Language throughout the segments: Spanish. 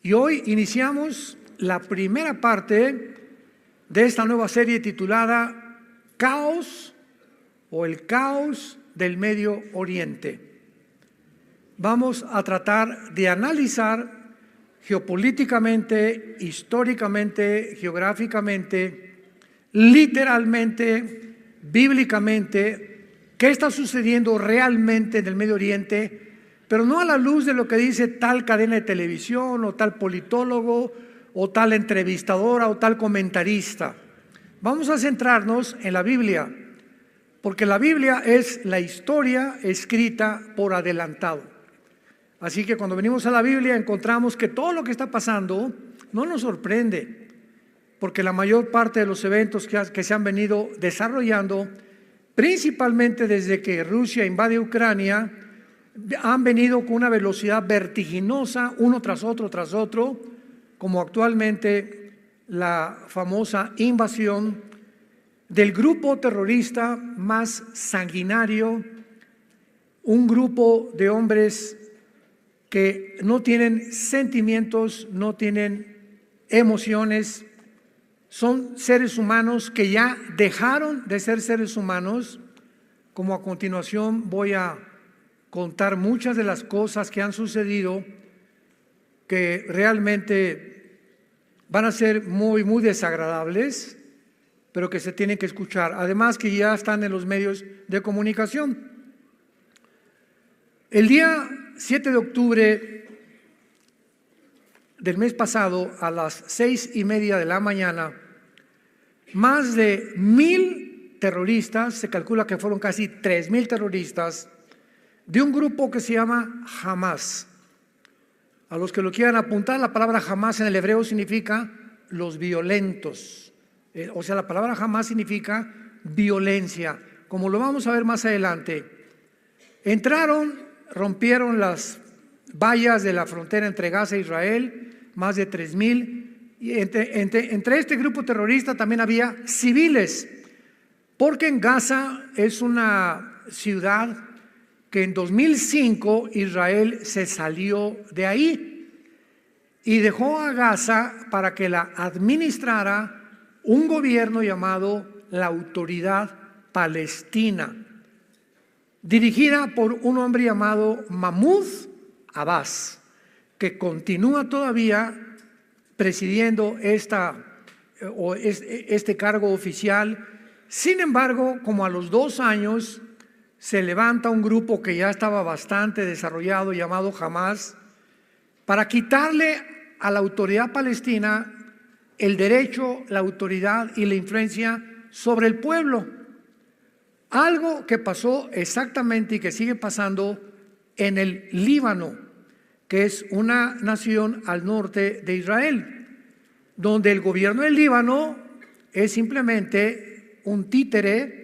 Y hoy iniciamos la primera parte de esta nueva serie titulada Caos o el caos del Medio Oriente. Vamos a tratar de analizar geopolíticamente, históricamente, geográficamente, literalmente, bíblicamente, qué está sucediendo realmente en el Medio Oriente, pero no a la luz de lo que dice tal cadena de televisión o tal politólogo o tal entrevistadora o tal comentarista. Vamos a centrarnos en la Biblia, porque la Biblia es la historia escrita por adelantado. Así que cuando venimos a la Biblia encontramos que todo lo que está pasando no nos sorprende, porque la mayor parte de los eventos que se han venido desarrollando, principalmente desde que Rusia invade Ucrania, han venido con una velocidad vertiginosa, uno tras otro, como actualmente la famosa invasión del grupo terrorista más sanguinario, un grupo de hombres que no tienen sentimientos, no tienen emociones, son seres humanos que ya dejaron de ser seres humanos, como a continuación voy a contar muchas de las cosas que han sucedido que realmente van a ser muy desagradables, pero que se tienen que escuchar. Además que ya están en los medios de comunicación. El día 7 de octubre del mes pasado, a las 6:30 de la mañana, más de 1,000 terroristas, se calcula que fueron casi 3,000 terroristas, de un grupo que se llama Hamas. A los que lo quieran apuntar, la palabra Hamas en el hebreo significa los violentos. O sea, la palabra Hamas significa violencia, como lo vamos a ver más adelante. Entraron, rompieron las vallas de la frontera entre Gaza e Israel, más de 3,000. Y entre este grupo terrorista también había civiles, porque en Gaza es una ciudad que en 2005 Israel se salió de ahí y dejó a Gaza para que la administrara un gobierno llamado la Autoridad Palestina, dirigida por un hombre llamado Mahmoud Abbas, que continúa todavía presidiendo este cargo oficial. Sin embargo, como a los 2 años, se levanta un grupo que ya estaba bastante desarrollado llamado Hamas para quitarle a la autoridad palestina el derecho, la autoridad y la influencia sobre el pueblo. Algo que pasó exactamente y que sigue pasando en el Líbano, que es una nación al norte de Israel, donde el gobierno del Líbano es simplemente un títere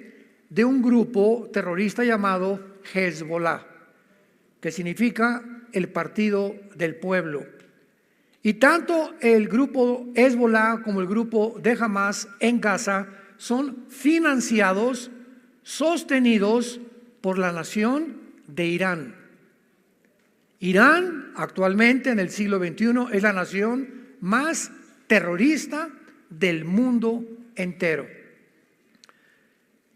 de un grupo terrorista llamado Hezbollah, que significa el partido del pueblo. Y tanto el grupo Hezbollah como el grupo de Hamas en Gaza son financiados, sostenidos por la nación de Irán. Irán actualmente en el siglo XXI es la nación más terrorista del mundo entero.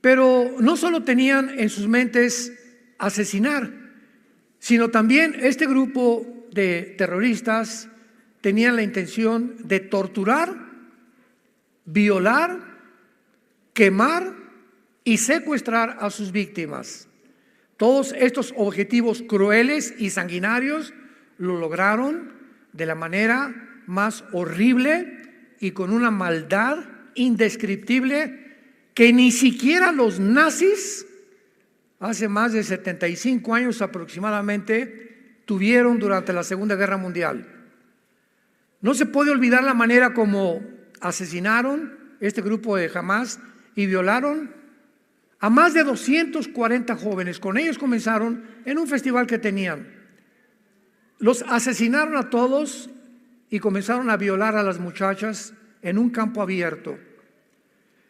Pero no solo tenían en sus mentes asesinar, sino también este grupo de terroristas tenían la intención de torturar, violar, quemar y secuestrar a sus víctimas. Todos estos objetivos crueles y sanguinarios lo lograron de la manera más horrible y con una maldad indescriptible que ni siquiera los nazis, hace más de 75 años aproximadamente, tuvieron durante la Segunda Guerra Mundial. No se puede olvidar la manera como asesinaron este grupo de Hamas y violaron a más de 240 jóvenes. Con ellos comenzaron en un festival que tenían. Los asesinaron a todos y comenzaron a violar a las muchachas en un campo abierto.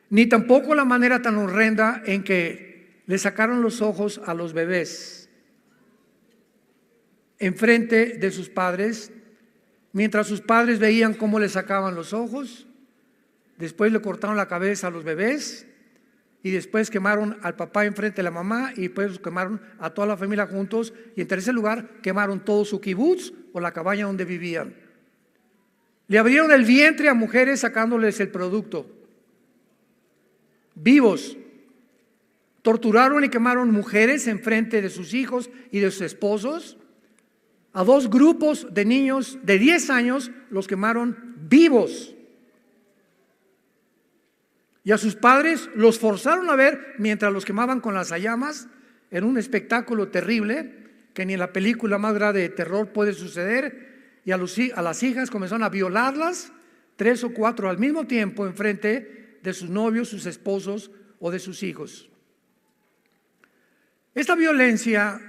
Ni tampoco la manera tan horrenda en que le sacaron los ojos a los bebés enfrente de sus padres, mientras sus padres veían cómo le sacaban los ojos, después le cortaron la cabeza a los bebés, y después quemaron al papá enfrente de la mamá, y después quemaron a toda la familia juntos, y en tercer lugar quemaron todo su kibutz o la cabaña donde vivían. Le abrieron el vientre a mujeres sacándoles el producto, vivos. Torturaron y quemaron mujeres enfrente de sus hijos y de sus esposos. A 2 grupos de niños de 10 años los quemaron vivos. Y a sus padres los forzaron a ver mientras los quemaban con las llamas, en un espectáculo terrible que ni en la película más grande de terror puede suceder. Y a las hijas comenzaron a violarlas, 3 o 4 al mismo tiempo, enfrente de sus novios, sus esposos o de sus hijos. Esta violencia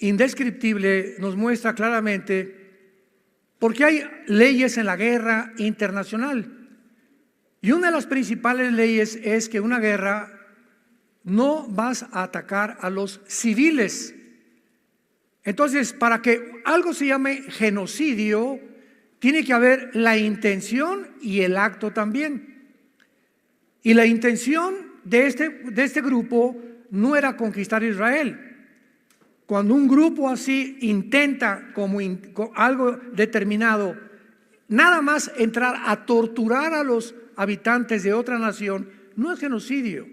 indescriptible nos muestra claramente por qué hay leyes en la guerra internacional. Y una de las principales leyes es que una guerra no vas a atacar a los civiles. Entonces, para que algo se llame genocidio, tiene que haber la intención y el acto también. Y la intención de este grupo no era conquistar Israel. Cuando un grupo así intenta como algo determinado, nada más entrar a torturar a los habitantes de otra nación, no es genocidio.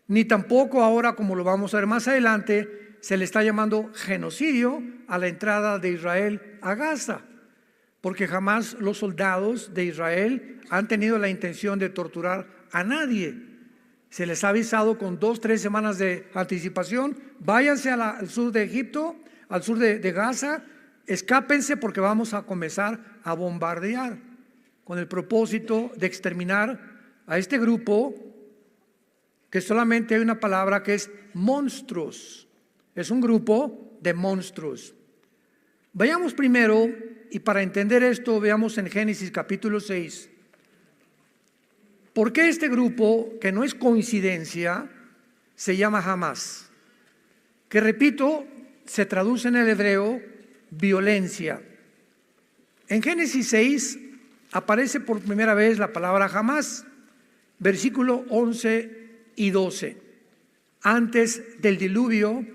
Ni tampoco ahora, como lo vamos a ver más adelante, se le está llamando genocidio a la entrada de Israel a Gaza, porque jamás los soldados de Israel han tenido la intención de torturar a nadie. Se les ha avisado con 2 o 3 semanas de anticipación: váyanse al sur de Egipto, al sur de Gaza, escápense porque vamos a comenzar a bombardear, con el propósito de exterminar a este grupo, que solamente hay una palabra que es monstruos. Es un grupo de monstruos. Vayamos primero, y para entender esto, veamos en Génesis capítulo 6. ¿Por qué este grupo, que no es coincidencia, se llama Hamás? Que, repito, se traduce en el hebreo violencia. En Génesis 6 aparece por primera vez la palabra Hamás, versículo 11 y 12. Antes del diluvio,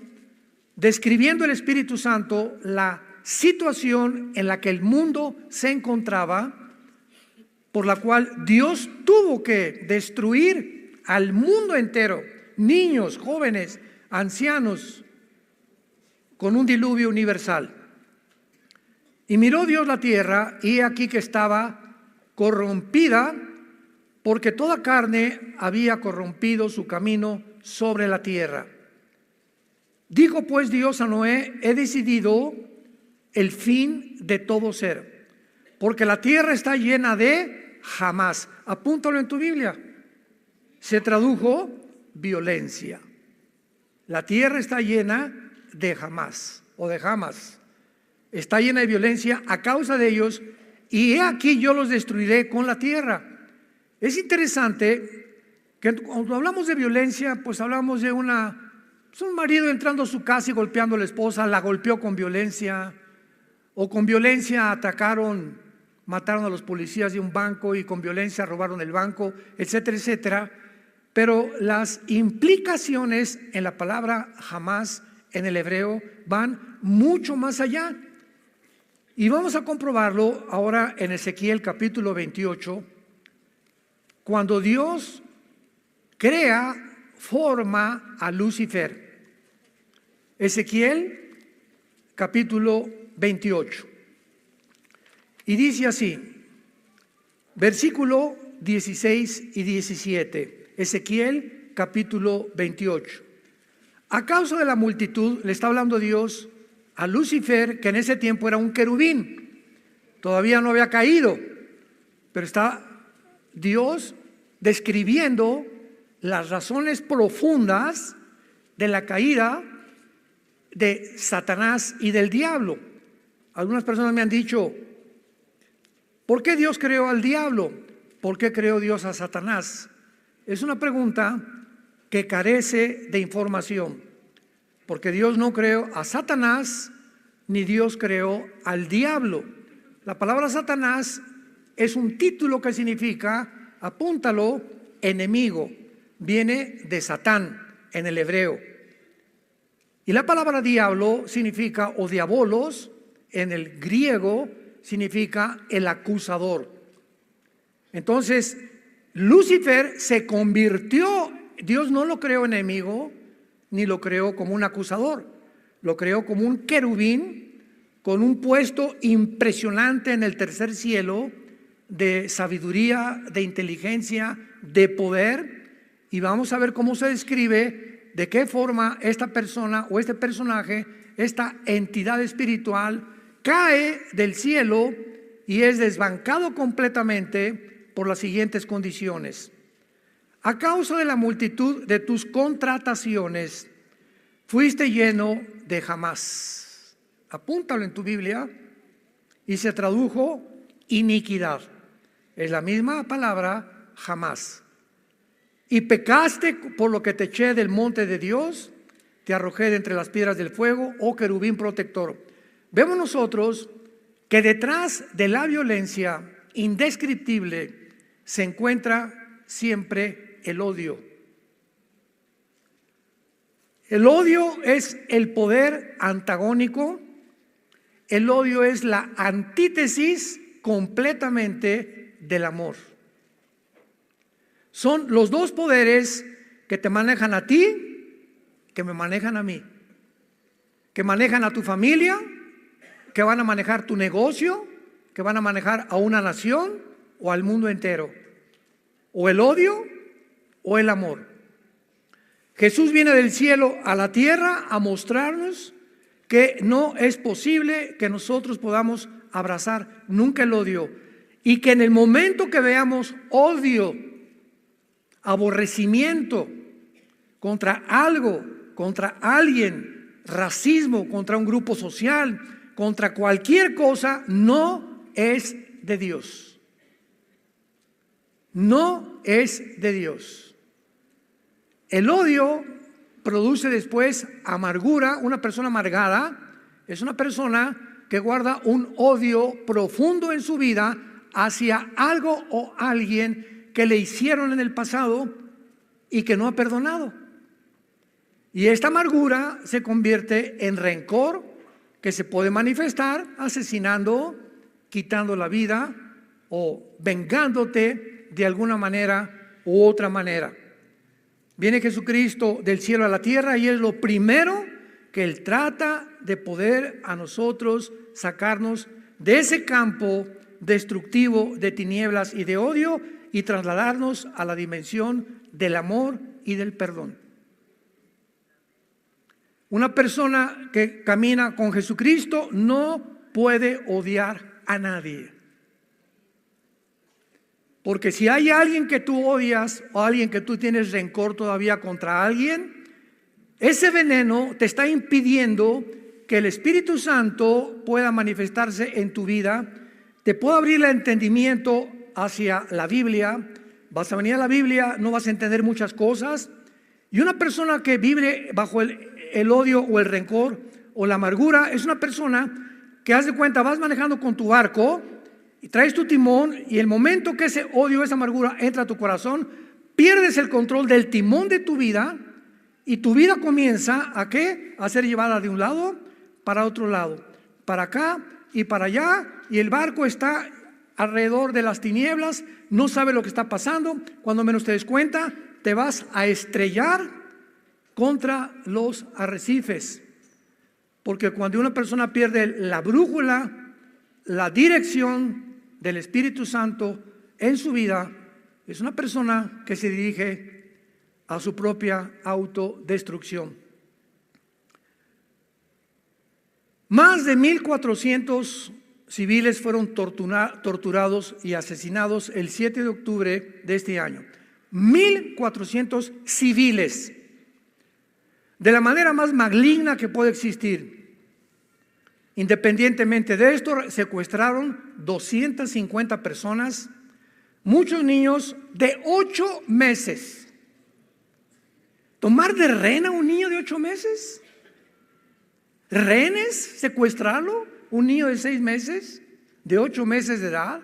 describiendo el Espíritu Santo la situación en la que el mundo se encontraba, por la cual Dios tuvo que destruir al mundo entero, niños, jóvenes, ancianos, con un diluvio universal. Y miró Dios la tierra, y aquí que estaba corrompida, porque toda carne había corrompido su camino sobre la tierra. Dijo pues Dios a Noé: he decidido el fin de todo ser, porque la tierra está llena de Hamás. Apúntalo en tu Biblia. Se tradujo violencia. La tierra está llena de Hamás o de Hamas. Está llena de violencia a causa de ellos, y he aquí yo los destruiré con la tierra. Es interesante que cuando hablamos de violencia, pues hablamos de un marido entrando a su casa y golpeando a la esposa, la golpeó con violencia, o con violencia mataron a los policías de un banco, y con violencia robaron el banco, etcétera, etcétera. Pero las implicaciones en la palabra Hamás en el hebreo van mucho más allá. Y vamos a comprobarlo ahora en Ezequiel capítulo 28, cuando Dios forma a Lucifer. Ezequiel capítulo 28. Y dice así, versículo 16 y 17, Ezequiel capítulo 28. A causa de la multitud, le está hablando Dios a Lucifer, que en ese tiempo era un querubín, todavía no había caído, pero está Dios describiendo las razones profundas de la caída de Satanás y del diablo. Algunas personas me han dicho: ¿por qué Dios creó al diablo? ¿Por qué creó Dios a Satanás? Es una pregunta que carece de información, porque Dios no creó a Satanás ni Dios creó al diablo. La palabra Satanás es un título que significa, apúntalo, enemigo. Viene de Satán en el hebreo. Y la palabra diablo significa, o diabolos, en el griego significa el acusador. Entonces, Lucifer se convirtió, Dios no lo creó enemigo, ni lo creó como un acusador, lo creó como un querubín con un puesto impresionante en el tercer cielo de sabiduría, de inteligencia, de poder. Y vamos a ver cómo se describe, de qué forma esta persona o este personaje, esta entidad espiritual, cae del cielo y es desbancado completamente por las siguientes condiciones. A causa de la multitud de tus contrataciones, fuiste lleno de jamás. Apúntalo en tu Biblia. Y se tradujo iniquidad. Es la misma palabra, jamás. Y pecaste por lo que te eché del monte de Dios, te arrojé de entre las piedras del fuego, oh querubín protector. Vemos nosotros que detrás de la violencia indescriptible se encuentra siempre el odio. El odio es el poder antagónico, el odio es la antítesis completamente del amor. Son los dos poderes que te manejan a ti, que me manejan a mí, que manejan a tu familia, que van a manejar tu negocio, que van a manejar a una nación o al mundo entero. O el odio o el amor. Jesús viene del cielo a la tierra a mostrarnos que no es posible que nosotros podamos abrazar nunca el odio, y que en el momento que veamos odio, aborrecimiento contra algo, contra alguien, racismo contra un grupo social, contra cualquier cosa, no es de Dios. No es de Dios. El odio produce después amargura. Una persona amargada es una persona que guarda un odio profundo en su vida hacia algo o alguien que le hicieron en el pasado y que no ha perdonado. Y esta amargura se convierte en rencor, que se puede manifestar asesinando, quitando la vida o vengándote de alguna manera u otra manera. Viene Jesucristo del cielo a la tierra y es lo primero que Él trata de poder a nosotros sacarnos de ese campo destructivo de tinieblas y de odio y trasladarnos a la dimensión del amor y del perdón. Una persona que camina con Jesucristo no puede odiar a nadie. Porque si hay alguien que tú odias o alguien que tú tienes rencor todavía contra alguien, ese veneno te está impidiendo que el Espíritu Santo pueda manifestarse en tu vida. Te puede abrir el entendimiento hacia la Biblia. Vas a venir a la Biblia, no vas a entender muchas cosas. Y una persona que vive bajo el odio o el rencor o la amargura es una persona que, haz de cuenta, vas manejando con tu barco y traes tu timón, y el momento que ese odio, esa amargura entra a tu corazón, pierdes el control del timón de tu vida y tu vida comienza ¿a qué? A ser llevada de un lado para otro lado, para acá y para allá, y el barco está alrededor de las tinieblas, no sabe lo que está pasando. Cuando menos te des cuenta, te vas a estrellar contra los arrecifes, porque cuando una persona pierde la brújula, la dirección del Espíritu Santo en su vida, es una persona que se dirige a su propia autodestrucción. Más de 1,400 civiles fueron torturados y asesinados el 7 de octubre de este año. 1,400 civiles, de la manera más maligna que puede existir. Independientemente de esto, secuestraron 250 personas, muchos niños de 8 meses. ¿Tomar de rehén a un niño de 8 meses? ¿Rehenes? ¿Secuestrarlo? ¿Un niño de 6 meses? de 8 meses de edad.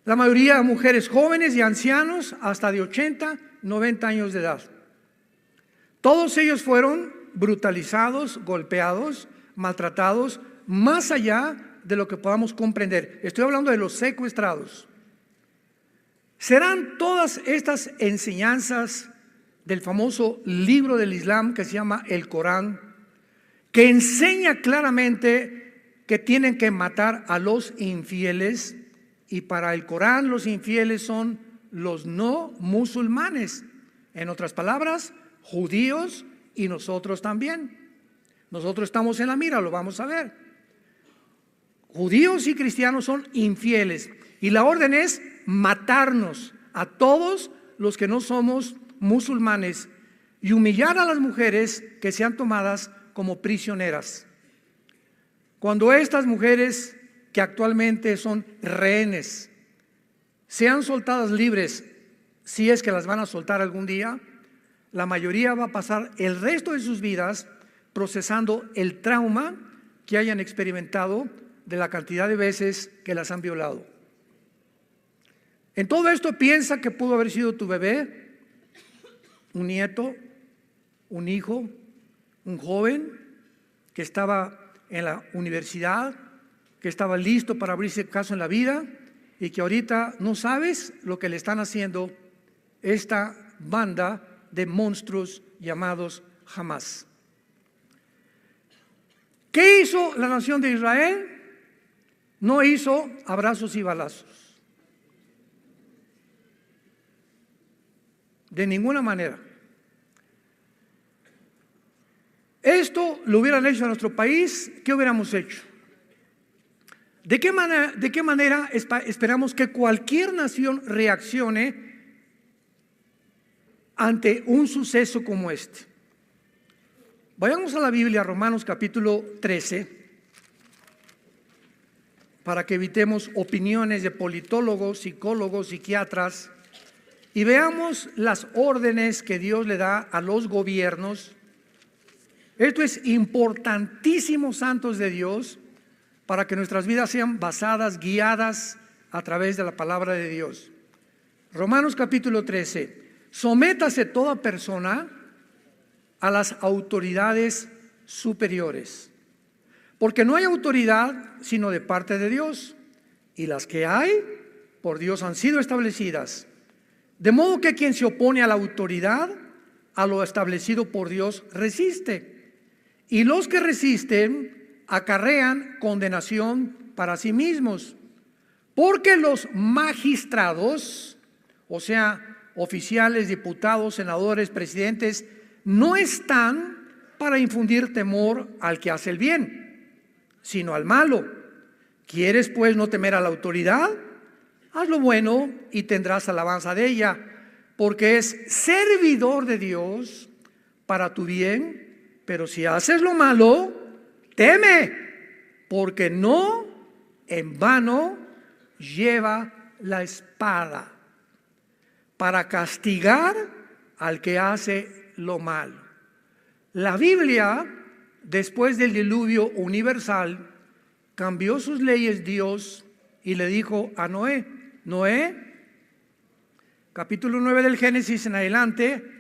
La mayoría de mujeres jóvenes y ancianos hasta de 80, 90 años de edad. Todos ellos fueron brutalizados, golpeados, maltratados, más allá de lo que podamos comprender. Estoy hablando de los secuestrados. ¿Serán todas estas enseñanzas del famoso libro del Islam que se llama el Corán, que enseña claramente que tienen que matar a los infieles? Y para el Corán los infieles son los no musulmanes. En otras palabras, judíos y nosotros también. Nosotros estamos en la mira, lo vamos a ver. Judíos y cristianos son infieles. Y la orden es matarnos a todos los que no somos musulmanes y humillar a las mujeres que sean tomadas como prisioneras. Cuando estas mujeres que actualmente son rehenes sean soltadas libres, si es que las van a soltar algún día, la mayoría va a pasar el resto de sus vidas procesando el trauma que hayan experimentado de la cantidad de veces que las han violado. En todo esto piensa que pudo haber sido tu bebé, un nieto, un hijo, un joven que estaba en la universidad, que estaba listo para abrirse caso en la vida y que ahorita no sabes lo que le están haciendo esta banda de monstruos llamados Hamás. ¿Qué hizo la nación de Israel? No hizo abrazos y balazos. De ninguna manera. Esto lo hubieran hecho en nuestro país, ¿qué hubiéramos hecho? ¿De qué manera esperamos que cualquier nación reaccione ante un suceso como este? Vayamos a la Biblia, Romanos capítulo 13, para que evitemos opiniones de politólogos, psicólogos, psiquiatras, y veamos las órdenes que Dios le da a los gobiernos. Esto es importantísimo, santos de Dios, para que nuestras vidas sean basadas, guiadas a través de la palabra de Dios. Romanos capítulo 13. Sométase toda persona a las autoridades superiores, porque no hay autoridad sino de parte de Dios, y las que hay por Dios han sido establecidas. De modo que quien se opone a la autoridad, a lo establecido por Dios, resiste. Y los que resisten acarrean condenación para sí mismos. Porque los magistrados, o sea, oficiales, diputados, senadores, presidentes, no están para infundir temor al que hace el bien, sino al malo. ¿Quieres pues no temer a la autoridad? Haz lo bueno y tendrás alabanza de ella, porque es servidor de Dios para tu bien. Pero si haces lo malo, teme, porque no en vano lleva la espada para castigar al que hace lo malo. La Biblia, después del diluvio universal, cambió sus leyes Dios y le dijo a Noé, capítulo 9 del Génesis en adelante,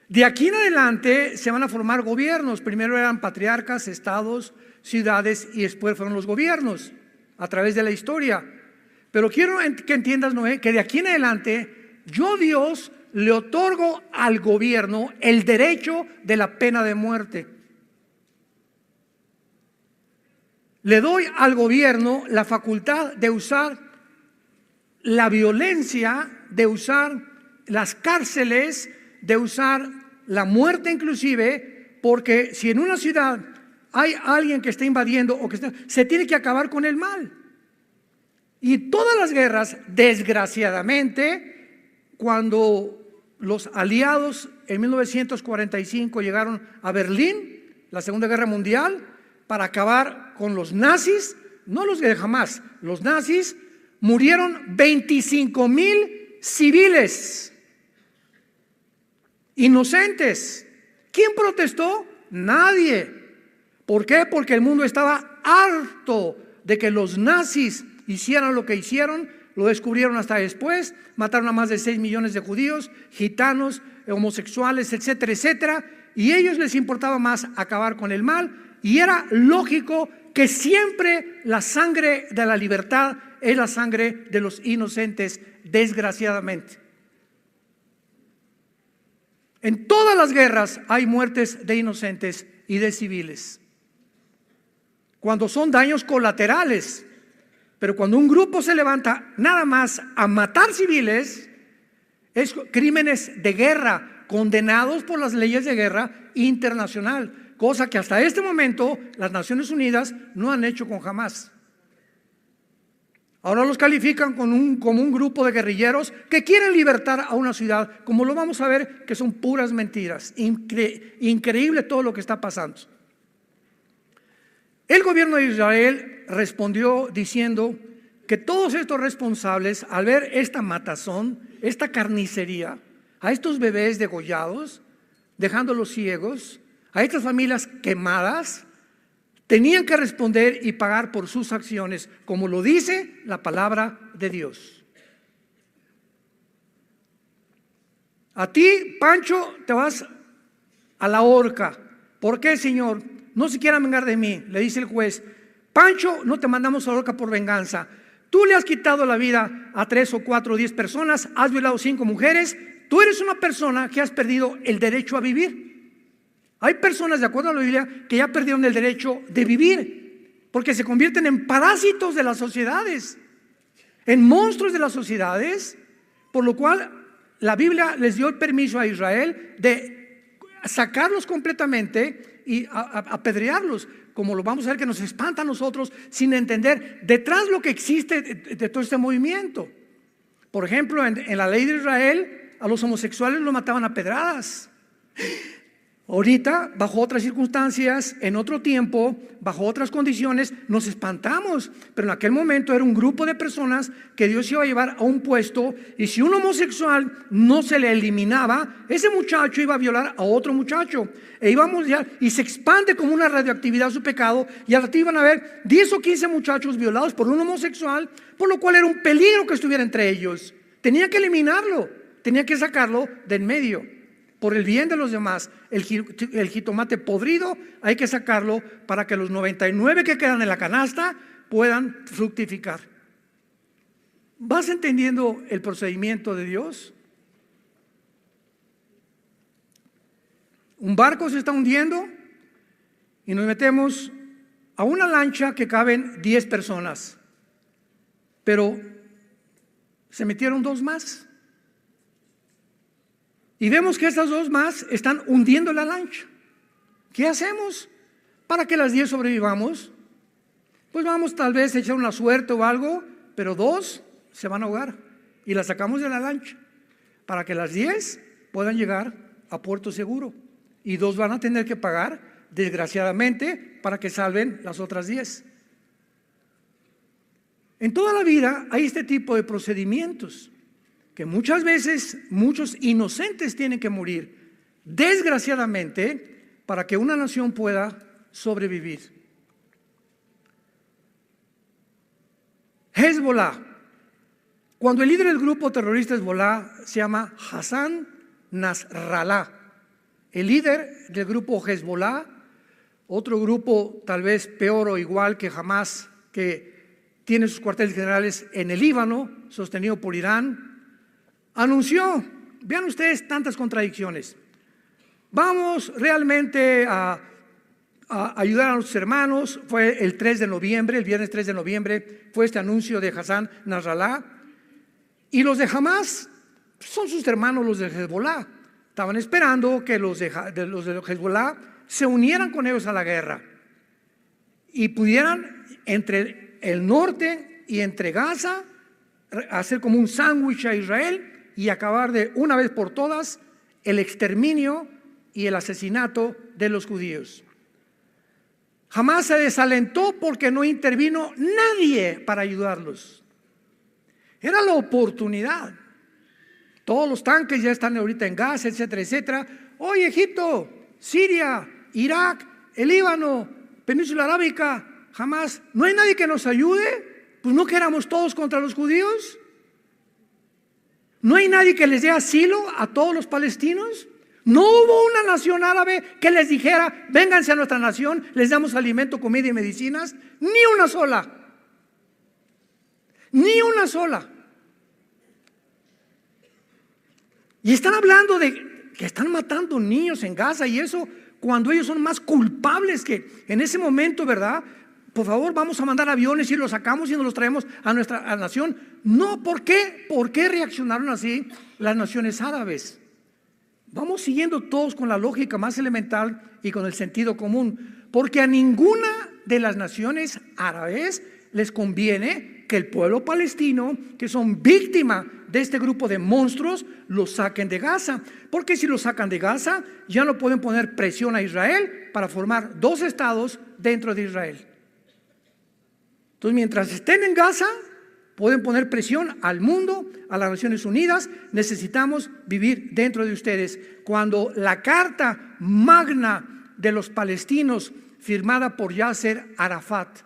de aquí en adelante se van a formar gobiernos. Primero eran patriarcas, estados, ciudades, y después fueron los gobiernos a través de la historia. Pero quiero que entiendas, Noé, que de aquí en adelante yo, Dios, le otorgo al gobierno el derecho de la pena de muerte. Le doy al gobierno la facultad de usar la violencia, de usar las cárceles, de usar la muerte inclusive, porque si en una ciudad hay alguien que está invadiendo o que se tiene que acabar con el mal. Y todas las guerras, desgraciadamente, cuando los aliados en 1945 llegaron a Berlín, la Segunda Guerra Mundial, para acabar con los nazis, no los de Hamás, los nazis, murieron 25,000 civiles inocentes. ¿Quién protestó? Nadie. ¿Por qué? Porque el mundo estaba harto de que los nazis hicieran lo que hicieron, lo descubrieron hasta después, mataron a más de 6 millones de judíos, gitanos, homosexuales, etcétera, etcétera, y a ellos les importaba más acabar con el mal, y era lógico que siempre la sangre de la libertad es la sangre de los inocentes, desgraciadamente. En todas las guerras hay muertes de inocentes y de civiles, cuando son daños colaterales. Pero cuando un grupo se levanta nada más a matar civiles, es crímenes de guerra, condenados por las leyes de guerra internacional, cosa que hasta este momento las Naciones Unidas no han hecho con Hamás. Ahora los califican como un grupo de guerrilleros que quieren libertar a una ciudad, como lo vamos a ver, que son puras mentiras. Increíble todo lo que está pasando. El gobierno de Israel respondió diciendo que todos estos responsables, al ver esta matazón, esta carnicería, a estos bebés degollados, dejándolos ciegos, a estas familias quemadas, tenían que responder y pagar por sus acciones, como lo dice la palabra de Dios. A ti, Pancho, te vas a la horca. ¿Por qué, Señor? No se quiera vengar de mí, le dice el juez. Pancho, no te mandamos a la horca por venganza. Tú le has quitado la vida a 3 o 4 o 10 personas, has violado 5 mujeres. Tú eres una persona que has perdido el derecho a vivir. Hay personas, de acuerdo a la Biblia, que ya perdieron el derecho de vivir, porque se convierten en parásitos de las sociedades, en monstruos de las sociedades, por lo cual la Biblia les dio el permiso a Israel de sacarlos completamente y apedrearlos, como lo vamos a ver, que nos espanta a nosotros sin entender detrás lo que existe de todo este movimiento. Por ejemplo, en la ley de Israel a los homosexuales los mataban a pedradas. Ahorita, bajo otras circunstancias, en otro tiempo, bajo otras condiciones, nos espantamos. Pero en aquel momento era un grupo de personas que Dios iba a llevar a un puesto, y si un homosexual no se le eliminaba, ese muchacho iba a violar a otro muchacho. Y se expande como una radioactividad su pecado, y al rato iban a haber 10 o 15 muchachos violados por un homosexual, por lo cual era un peligro que estuviera entre ellos. Tenía que eliminarlo, tenía que sacarlo de en medio. Por el bien de los demás, el jitomate podrido hay que sacarlo para que los 99 que quedan en la canasta puedan fructificar. ¿Vas entendiendo el procedimiento de Dios? Un barco se está hundiendo y nos metemos a una lancha que caben 10 personas, pero se metieron 2 más. Y vemos que estas 2 más están hundiendo la lancha. ¿Qué hacemos para que las 10 sobrevivamos? Pues vamos tal vez a echar una suerte o algo, pero 2 se van a ahogar y las sacamos de la lancha para que las 10 puedan llegar a puerto seguro. Y 2 van a tener que pagar, desgraciadamente, para que salven las otras 10. En toda la vida hay este tipo de procedimientos, que muchas veces muchos inocentes tienen que morir, desgraciadamente, para que una nación pueda sobrevivir. Hezbollah. Cuando el líder del grupo terrorista Hezbollah se llama Hassan Nasrallah, el líder del grupo Hezbollah, otro grupo tal vez peor o igual que Hamás, que tiene sus cuarteles generales en el Líbano, sostenido por Irán, anunció, vean ustedes tantas contradicciones, vamos realmente a ayudar a nuestros hermanos. Fue el 3 de noviembre, el viernes 3 de noviembre, fue este anuncio de Hassan Nasrallah. Y los de Hamás son sus hermanos, los de Hezbollah. Estaban esperando que los de Hezbollah se unieran con ellos a la guerra y pudieran entre el norte y entre Gaza hacer como un sándwich a Israel y acabar de una vez por todas el exterminio y el asesinato de los judíos. Jamás se desalentó porque no intervino nadie para ayudarlos. Era la oportunidad. Todos los tanques ya están ahorita en Gaza, etcétera, etcétera. Hoy Egipto, Siria, Irak, el Líbano, Península Arábica, jamás. ¿No hay nadie que nos ayude? Pues no que éramos todos contra los judíos. ¿No hay nadie que les dé asilo a todos los palestinos? No hubo una nación árabe que les dijera: vénganse a nuestra nación, les damos alimento, comida y medicinas. Ni una sola. Ni una sola. Y están hablando de que están matando niños en Gaza, y eso cuando ellos son más culpables que en ese momento, ¿verdad? Por favor, vamos a mandar aviones y los sacamos y nos los traemos a nuestra nación. No, ¿por qué? ¿Por qué reaccionaron así las naciones árabes? Vamos siguiendo todos con la lógica más elemental y con el sentido común, porque a ninguna de las naciones árabes les conviene que el pueblo palestino, que son víctimas de este grupo de monstruos, los saquen de Gaza, porque si los sacan de Gaza ya no pueden poner presión a Israel para formar dos estados dentro de Israel. Entonces, mientras estén en Gaza, pueden poner presión al mundo, a las Naciones Unidas. Necesitamos vivir dentro de ustedes. Cuando la carta magna de los palestinos, firmada por Yasser Arafat,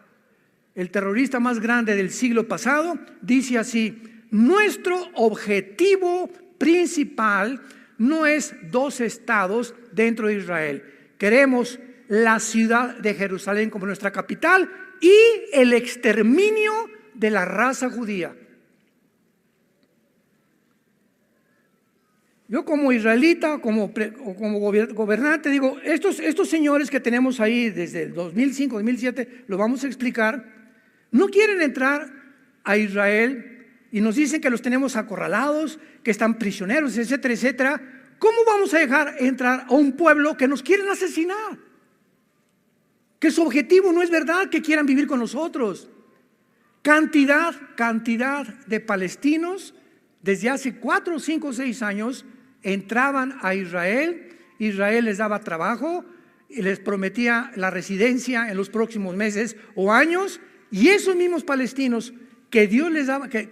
el terrorista más grande del siglo pasado, dice así: nuestro objetivo principal no es dos estados dentro de Israel. Queremos la ciudad de Jerusalén como nuestra capital y el exterminio de la raza judía. Yo como israelita, como gobernante, digo, estos señores que tenemos ahí desde el 2005, 2007, lo vamos a explicar, no quieren entrar a Israel y nos dicen que los tenemos acorralados, que están prisioneros, etcétera, etcétera. ¿Cómo vamos a dejar entrar a un pueblo que nos quieren asesinar? Que su objetivo no es verdad que quieran vivir con nosotros. Cantidad de palestinos desde hace 4, 5, 6 años entraban a Israel. Israel les daba trabajo y les prometía la residencia en los próximos meses o años, y esos mismos palestinos que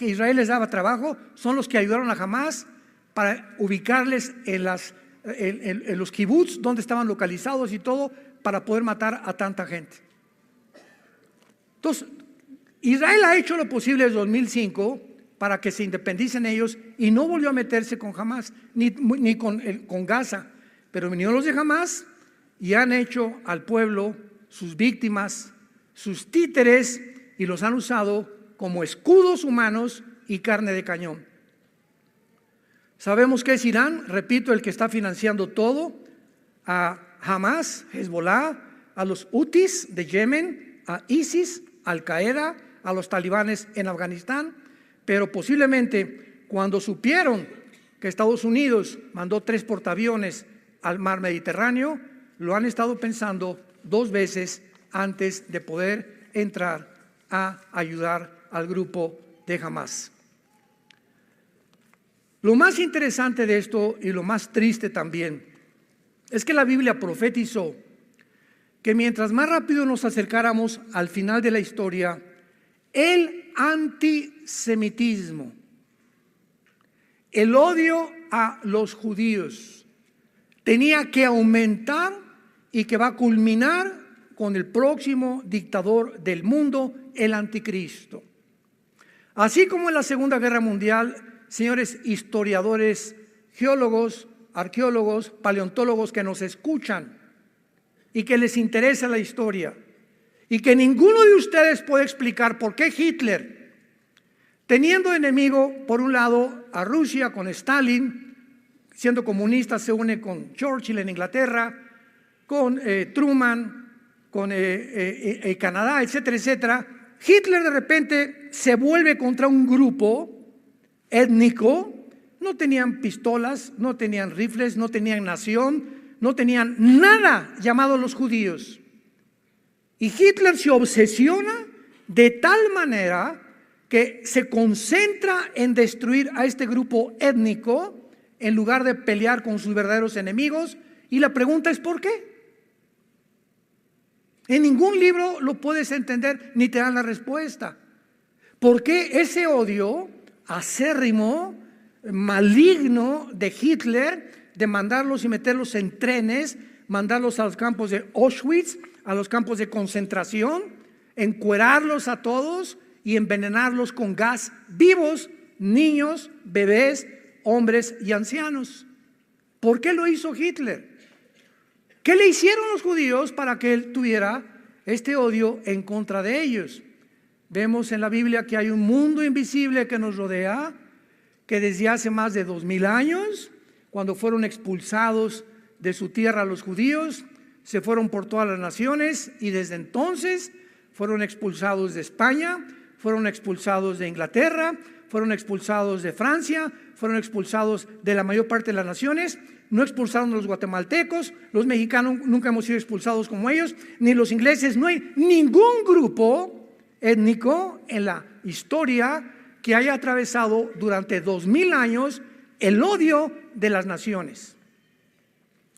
Israel les daba trabajo son los que ayudaron a Hamás para ubicarles en los kibbutz donde estaban localizados y todo, para poder matar a tanta gente. Entonces, Israel ha hecho lo posible desde 2005 para que se independicen ellos, y no volvió a meterse con Hamás ni con Gaza, pero vinieron los de Hamás y han hecho al pueblo sus víctimas, sus títeres, y los han usado como escudos humanos y carne de cañón. Sabemos que es Irán, repito, el que está financiando todo, a Hamás, Hezbollah, a los Houthis de Yemen, a ISIS, Al Qaeda, a los talibanes en Afganistán. Pero posiblemente cuando supieron que Estados Unidos mandó 3 portaaviones al mar Mediterráneo, lo han estado pensando 2 veces antes de poder entrar a ayudar al grupo de Hamás. Lo más interesante de esto, y lo más triste también, es que la Biblia profetizó que mientras más rápido nos acercáramos al final de la historia, el antisemitismo, el odio a los judíos, tenía que aumentar, y que va a culminar con el próximo dictador del mundo, el anticristo. Así como en la Segunda Guerra Mundial, señores historiadores, geólogos, arqueólogos, paleontólogos que nos escuchan y que les interesa la historia, y que ninguno de ustedes puede explicar por qué Hitler, teniendo enemigo por un lado a Rusia con Stalin, siendo comunista, se une con Churchill en Inglaterra, con Truman, con Canadá, etcétera, etcétera. Hitler de repente se vuelve contra un grupo étnico. No tenían pistolas, no tenían rifles, no tenían nación, no tenían nada llamado los judíos. Y Hitler se obsesiona de tal manera que se concentra en destruir a este grupo étnico en lugar de pelear con sus verdaderos enemigos. Y la pregunta es ¿por qué? En ningún libro lo puedes entender ni te dan la respuesta. ¿Por qué ese odio acérrimo, maligno de Hitler, de mandarlos y meterlos en trenes, mandarlos a los campos de Auschwitz, a los campos de concentración, encuerarlos a todos y envenenarlos con gas vivos, niños, bebés, hombres y ancianos. ¿Por qué lo hizo Hitler? ¿Qué le hicieron los judíos para que él tuviera este odio en contra de ellos? Vemos en la Biblia que hay un mundo invisible que nos rodea, que desde hace más de 2000 años, cuando fueron expulsados de su tierra los judíos, se fueron por todas las naciones, y desde entonces fueron expulsados de España, fueron expulsados de Inglaterra, fueron expulsados de Francia, fueron expulsados de la mayor parte de las naciones. No expulsaron a los guatemaltecos, los mexicanos nunca hemos sido expulsados como ellos, ni los ingleses. No hay ningún grupo étnico en la historia que haya atravesado durante 2000 años el odio de las naciones.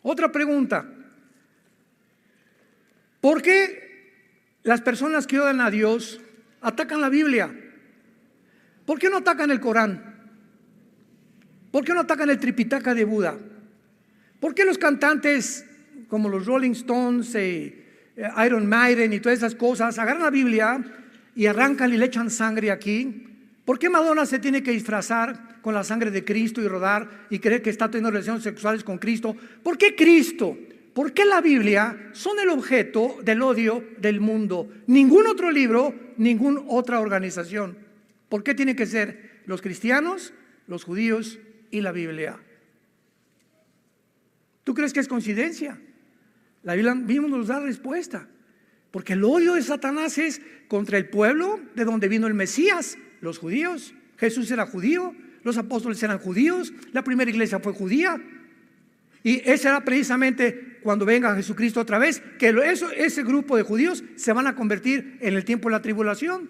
Otra pregunta: ¿por qué las personas que odian a Dios atacan la Biblia? ¿Por qué no atacan el Corán? ¿Por qué no atacan el Tripitaka de Buda? ¿Por qué los cantantes como los Rolling Stones, Iron Maiden y todas esas cosas agarran la Biblia y arrancan y le echan sangre aquí? ¿Por qué Madonna se tiene que disfrazar con la sangre de Cristo y rodar y creer que está teniendo relaciones sexuales con Cristo? ¿Por qué Cristo? ¿Por qué la Biblia son el objeto del odio del mundo? Ningún otro libro, ninguna otra organización. ¿Por qué tienen que ser los cristianos, los judíos y la Biblia? ¿Tú crees que es coincidencia? La Biblia mismo nos da respuesta. Porque el odio de Satanás es contra el pueblo de donde vino el Mesías, los judíos. Jesús era judío, los apóstoles eran judíos, la primera iglesia fue judía. Y ese era precisamente cuando venga Jesucristo otra vez, que ese grupo de judíos se van a convertir en el tiempo de la tribulación.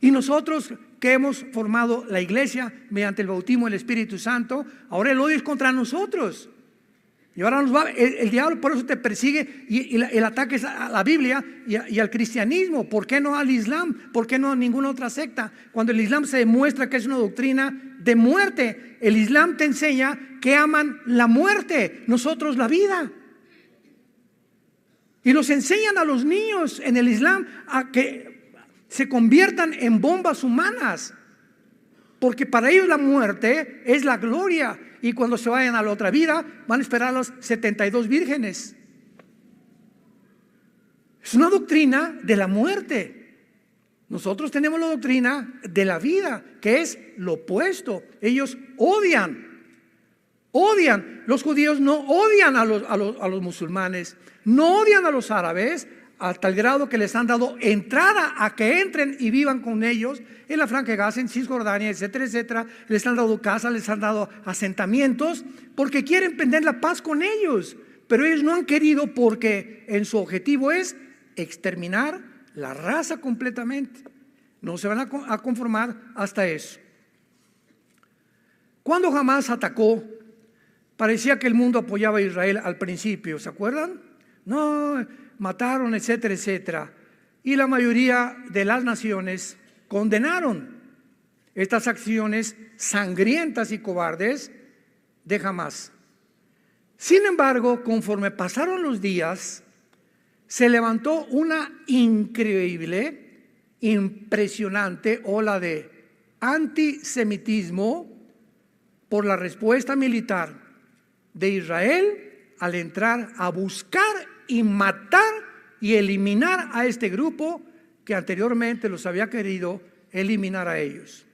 Y nosotros que hemos formado la iglesia mediante el bautismo del Espíritu Santo, ahora el odio es contra nosotros. Y ahora el diablo por eso te persigue, y el ataque es a la Biblia y al cristianismo. ¿Por qué no al Islam? ¿Por qué no a ninguna otra secta? Cuando el Islam se demuestra que es una doctrina de muerte. El Islam te enseña que aman la muerte, nosotros la vida. Y los enseñan a los niños en el Islam a que se conviertan en bombas humanas, porque para ellos la muerte es la gloria. Y cuando se vayan a la otra vida, van a esperar a las 72 vírgenes. Es una doctrina de la muerte. Nosotros tenemos la doctrina de la vida, que es lo opuesto. Ellos odian. Los judíos no odian a los musulmanes, no odian a los árabes, a tal grado que les han dado entrada a que entren y vivan con ellos en la Franja de Gaza, en Cisjordania, etcétera, etcétera. Les han dado casas, les han dado asentamientos, porque quieren prender la paz con ellos. Pero ellos no han querido, porque en su objetivo es exterminar la raza completamente. No se van a conformar hasta eso. Cuando Hamás atacó, parecía que el mundo apoyaba a Israel al principio, ¿se acuerdan? No, mataron, etcétera, etcétera. Y la mayoría de las naciones condenaron estas acciones sangrientas y cobardes de Hamás. Sin embargo, conforme pasaron los días, se levantó una increíble, impresionante ola de antisemitismo por la respuesta militar de Israel al entrar a buscar y matar y eliminar a este grupo que anteriormente los había querido eliminar a ellos.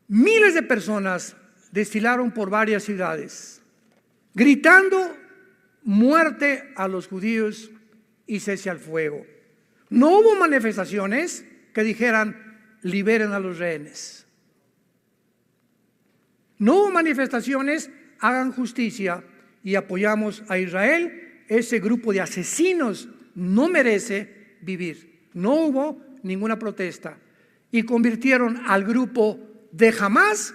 Miles de personas desfilaron por varias ciudades, gritando muerte a los judíos y cese al fuego. No hubo manifestaciones que dijeran liberen a los rehenes. No hubo manifestaciones, hagan justicia y apoyamos a Israel. Ese grupo de asesinos no merece vivir. No hubo ninguna protesta y convirtieron al grupo de Hamás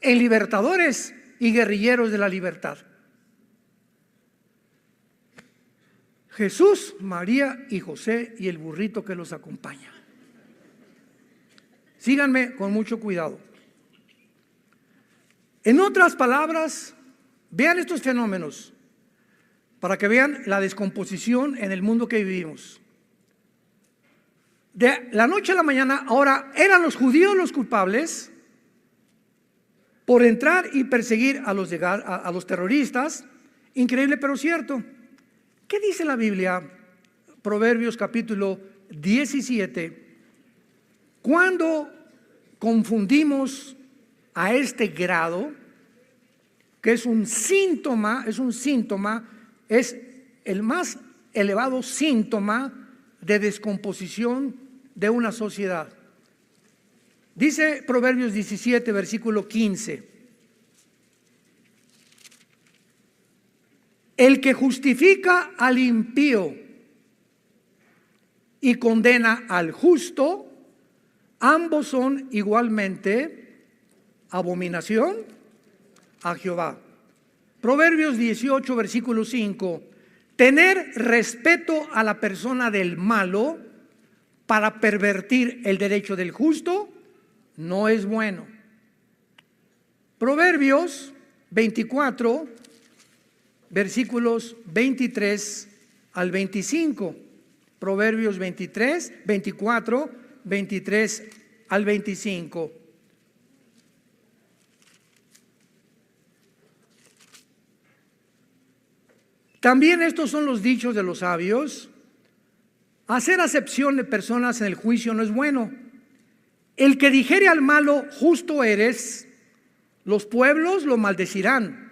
en libertadores y guerrilleros de la libertad. Jesús, María y José y el burrito que los acompaña. Síganme con mucho cuidado. En otras palabras, vean estos fenómenos para que vean la descomposición en el mundo que vivimos. de la noche a la mañana, ahora eran los judíos los culpables por entrar y perseguir a los terroristas. Increíble pero cierto. ¿Qué dice la Biblia? Proverbios capítulo 17. Cuando confundimos a este grado, que es un síntoma, es el más elevado síntoma de descomposición de una sociedad. Dice Proverbios 17, versículo 15. El que justifica al impío y condena al justo, ambos son igualmente abominación a Jehová. Proverbios 18, versículo 5. Tener respeto a la persona del malo para pervertir el derecho del justo no es bueno. Proverbios 24, versículos 23 al 25. Proverbios 24, 23 al 25. También estos son los dichos de los sabios. Hacer acepción de personas en el juicio no es bueno. El que dijere al malo, justo eres, los pueblos lo maldecirán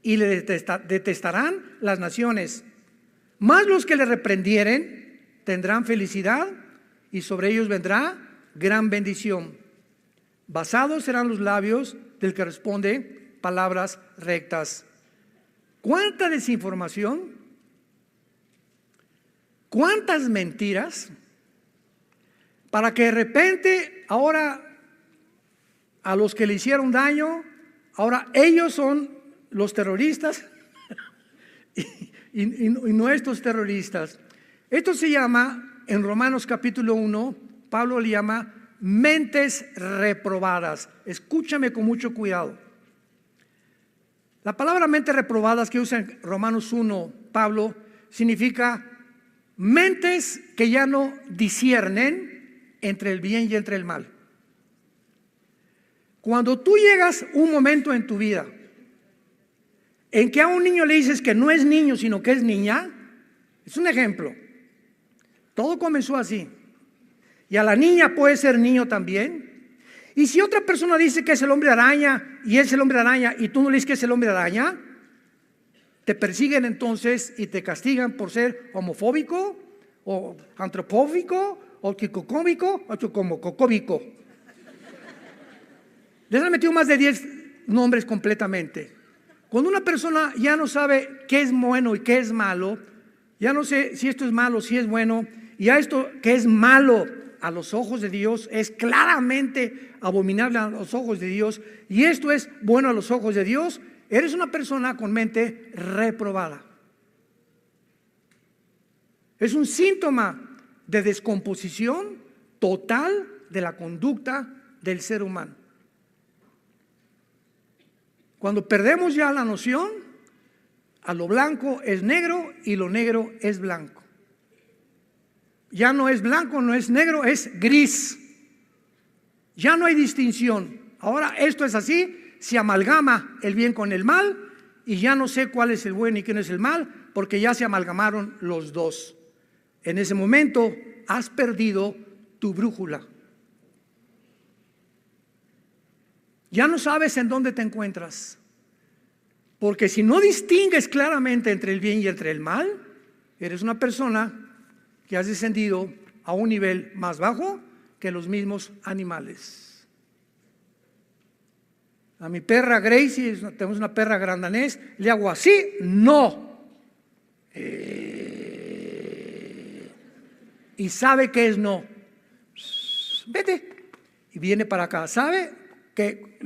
y le detestarán las naciones. Mas los que le reprendieren tendrán felicidad y sobre ellos vendrá gran bendición. Basados serán los labios del que responde palabras rectas. ¿Cuánta desinformación? ¿Cuántas mentiras? Para que de repente ahora a los que le hicieron daño, ahora ellos son los terroristas y no estos terroristas. Esto se llama, en Romanos capítulo 1, Pablo le llama mentes reprobadas. Escúchame con mucho cuidado. La palabra mentes reprobadas que usa en Romanos 1, Pablo, significa mentes que ya no disciernen entre el bien y entre el mal. Cuando tú llegas un momento en tu vida en que a un niño le dices que no es niño sino que es niña, es un ejemplo. Todo comenzó así. Y a la niña puede ser niño también. Y si otra persona dice que es el hombre araña y es el hombre araña y tú no le dices que es el hombre araña, te persiguen entonces y te castigan por ser homofóbico o antropóbico o quicocómico o chocomococóbico. Les han metido más de 10 nombres completamente. Cuando una persona ya no sabe qué es bueno y qué es malo, ya no sé si esto es malo, si es bueno, y a esto que es malo a los ojos de Dios es claramente abominable a los ojos de Dios, y esto es bueno a los ojos de Dios, eres una persona con mente reprobada. Es un síntoma de descomposición total de la conducta del ser humano. Cuando perdemos ya la noción, a lo blanco es negro y lo negro es blanco. Ya no es blanco, no es negro, es gris. Ya no hay distinción. Ahora esto es así, se amalgama el bien con el mal y ya no sé cuál es el bueno y quién es el mal, porque ya se amalgamaron los dos. En ese momento has perdido tu brújula. Ya no sabes en dónde te encuentras, porque si no distingues claramente entre el bien y entre el mal, eres una persona que has descendido a un nivel más bajo que los mismos animales. A mi perra Gracie, tenemos una perra gran danés, le hago así, no. Y sabe que es no. Vete. Y viene para acá. Sabe que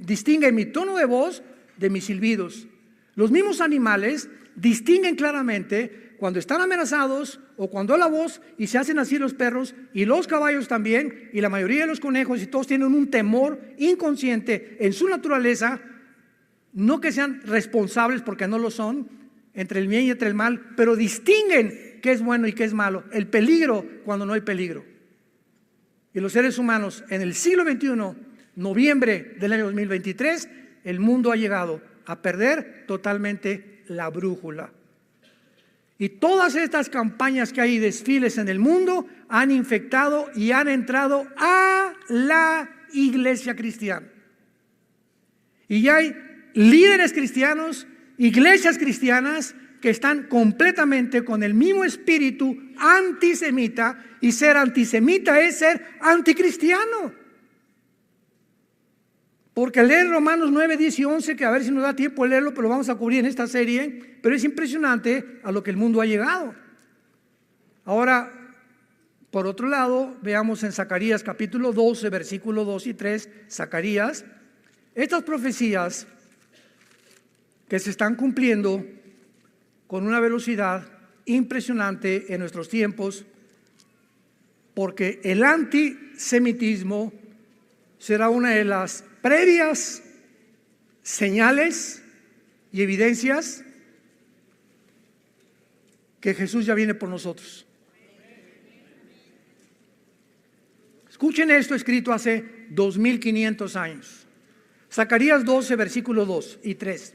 distingue mi tono de voz de mis silbidos. Los mismos animales distinguen claramente cuando están amenazados o cuando la voz, y se hacen así los perros y los caballos también, y la mayoría de los conejos, y todos tienen un temor inconsciente en su naturaleza, no que sean responsables porque no lo son, entre el bien y entre el mal, pero distinguen qué es bueno y qué es malo, el peligro cuando no hay peligro. Y los seres humanos en el siglo XXI, noviembre del año 2023, el mundo ha llegado a perder totalmente la brújula. Y todas estas campañas que hay, desfiles en el mundo, han infectado y han entrado a la iglesia cristiana. Y ya hay líderes cristianos, iglesias cristianas que están completamente con el mismo espíritu antisemita, y ser antisemita es ser anticristiano. Porque leer Romanos 9, 10 y 11, que a ver si nos da tiempo de leerlo, pero lo vamos a cubrir en esta serie, pero es impresionante a lo que el mundo ha llegado. Ahora, por otro lado, veamos en Zacarías capítulo 12, versículos 2 y 3, Zacarías, estas profecías que se están cumpliendo con una velocidad impresionante en nuestros tiempos, porque el antisemitismo será una de las previas señales y evidencias que Jesús ya viene por nosotros. Escuchen esto escrito hace 2500 años. Zacarías 12, versículos 2 y 3.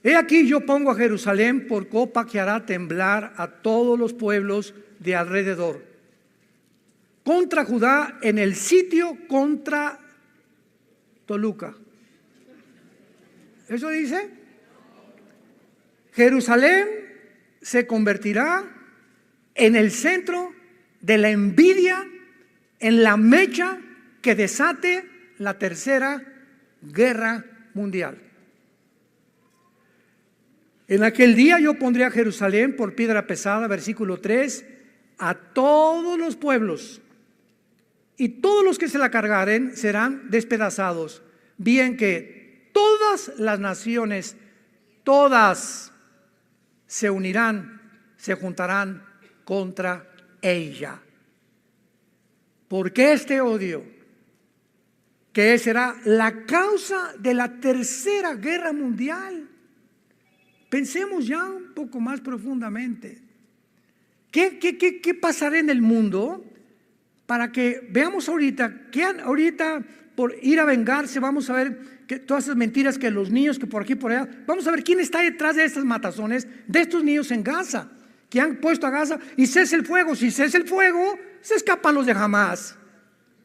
He aquí yo pongo a Jerusalén por copa que hará temblar a todos los pueblos de alrededor, contra Judá en el sitio contra Toluca. ¿Eso dice? Jerusalén se convertirá en el centro de la envidia, en la mecha que desate la tercera guerra mundial. En aquel día yo pondré a Jerusalén por piedra pesada, versículo 3, a todos los pueblos, y todos los que se la cargaren serán despedazados, bien que todas las naciones, todas se unirán, se juntarán contra ella. Porque este odio, que será la causa de la tercera guerra mundial, pensemos ya un poco más profundamente. ¿Qué pasará en el mundo para que veamos ahorita, que ahorita por ir a vengarse, vamos a ver que todas esas mentiras que los niños, que por aquí por allá, vamos a ver quién está detrás de estas matazones de estos niños en Gaza, que han puesto a Gaza y cese el fuego. Si cese el fuego, se escapan los de Hamás.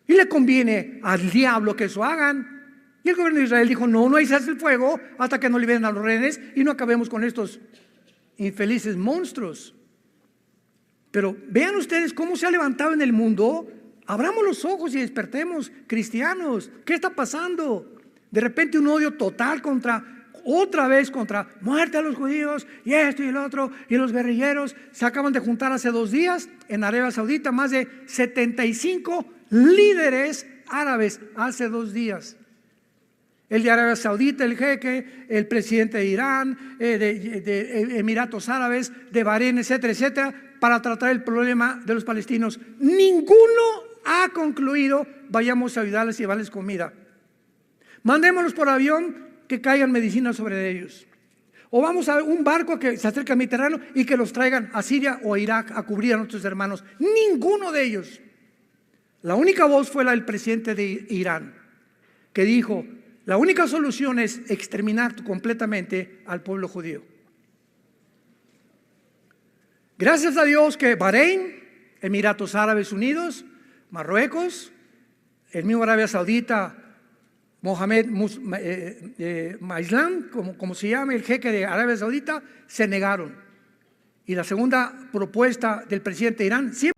Y le conviene al diablo que eso hagan. Y el gobierno de Israel dijo, no hay cese el fuego hasta que no liberen a los rehenes y no acabemos con estos infelices monstruos. Pero vean ustedes cómo se ha levantado en el mundo. Abramos los ojos y despertemos, cristianos. ¿Qué está pasando? De repente un odio total otra vez contra muerte a los judíos y esto y el otro, y los guerrilleros. Se acaban de juntar hace 2 días en Arabia Saudita más de 75 líderes árabes hace 2 días. El de Arabia Saudita, el jeque, el presidente de Irán, de Emiratos Árabes, de Bahrein, etcétera, etcétera, para tratar el problema de los palestinos. Ninguno ha concluido, vayamos a ayudarles y llevarles comida. Mandémoslos por avión, que caigan medicinas sobre ellos. O vamos a un barco que se acerque al Mediterráneo y que los traigan a Siria o a Irak a cubrir a nuestros hermanos. Ninguno de ellos. La única voz fue la del presidente de Irán, que dijo, la única solución es exterminar completamente al pueblo judío. Gracias a Dios que Bahrein, Emiratos Árabes Unidos, Marruecos, el mismo Arabia Saudita, Mohamed Maislam, como se llama, el jeque de Arabia Saudita, se negaron. Y la segunda propuesta del presidente de Irán siempre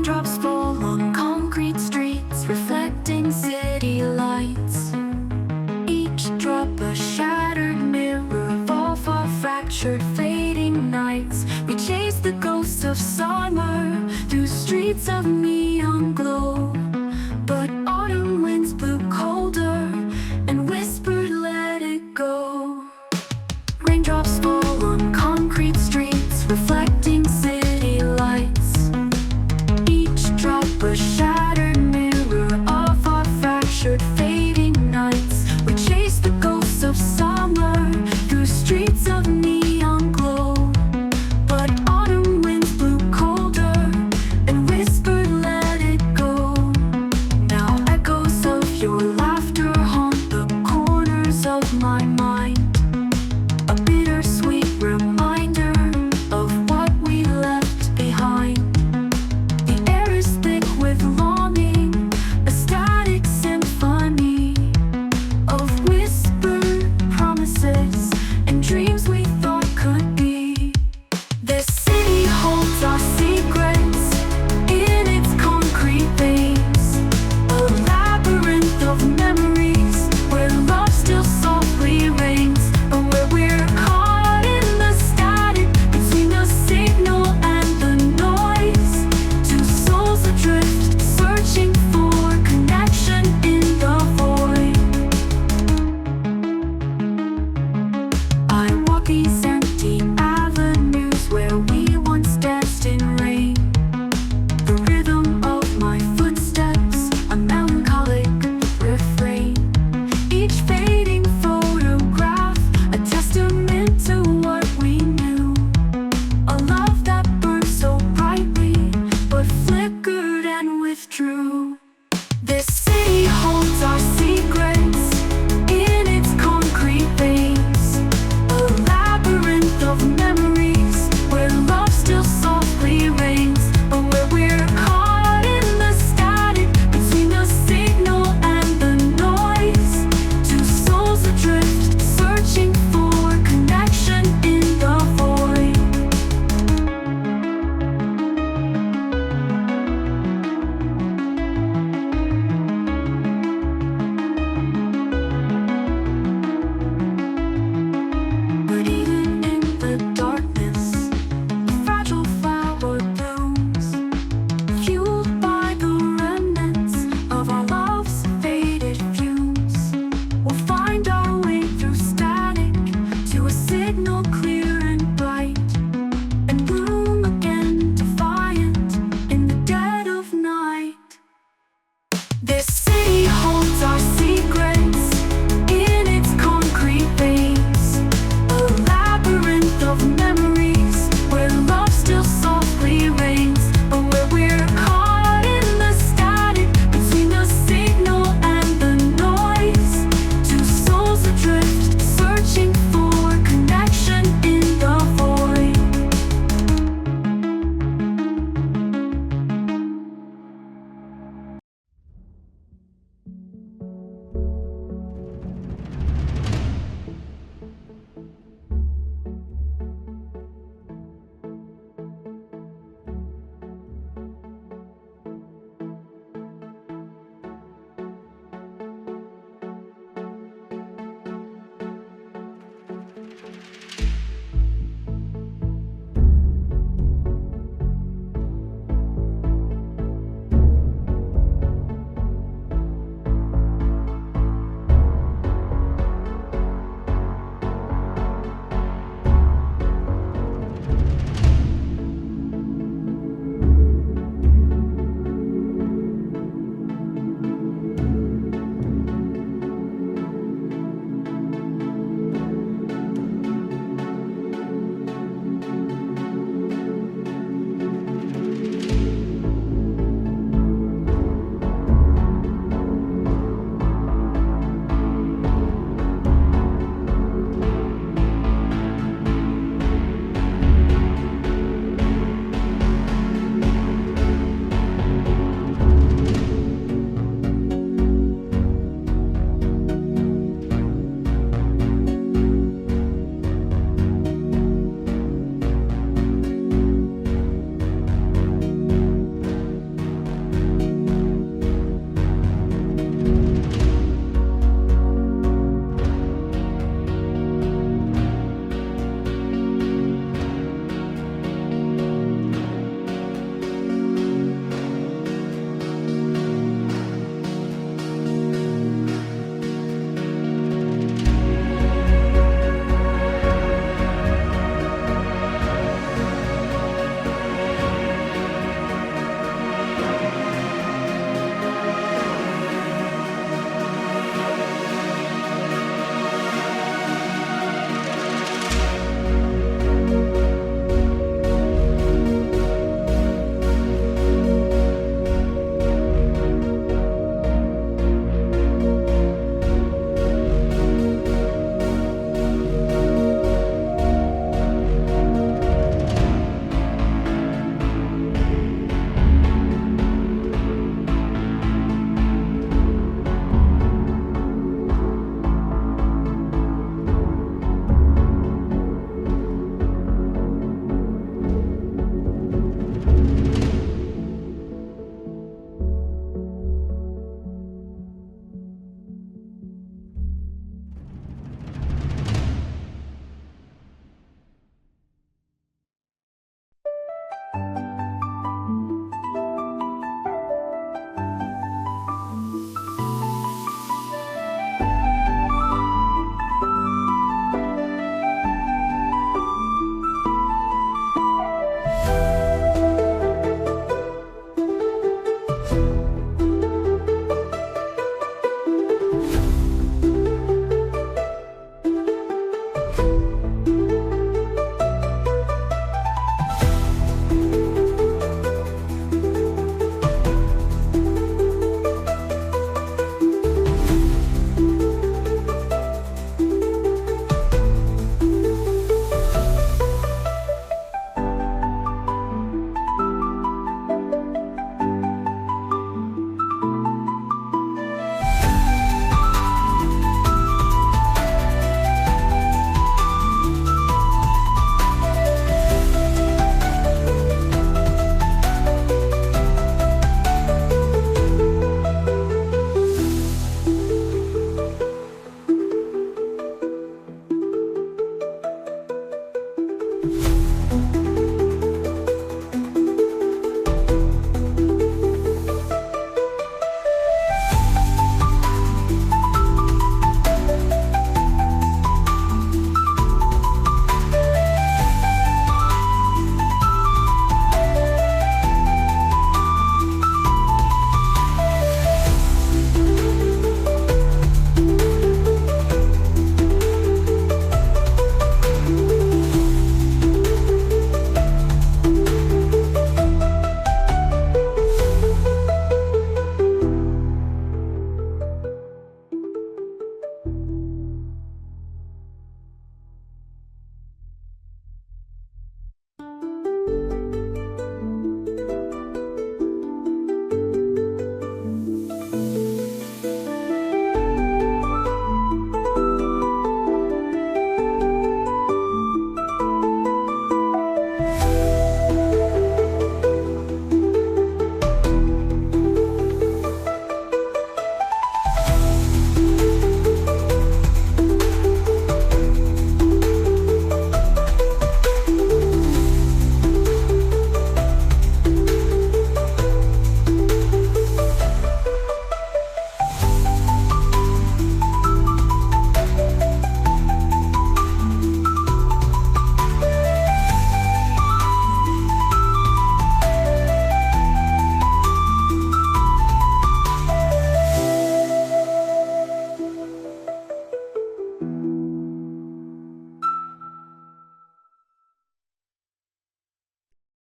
Raindrops fall on concrete streets, reflecting city lights. Each drop a shattered mirror of all our fractured, fading nights. We chase the ghosts of summer through streets of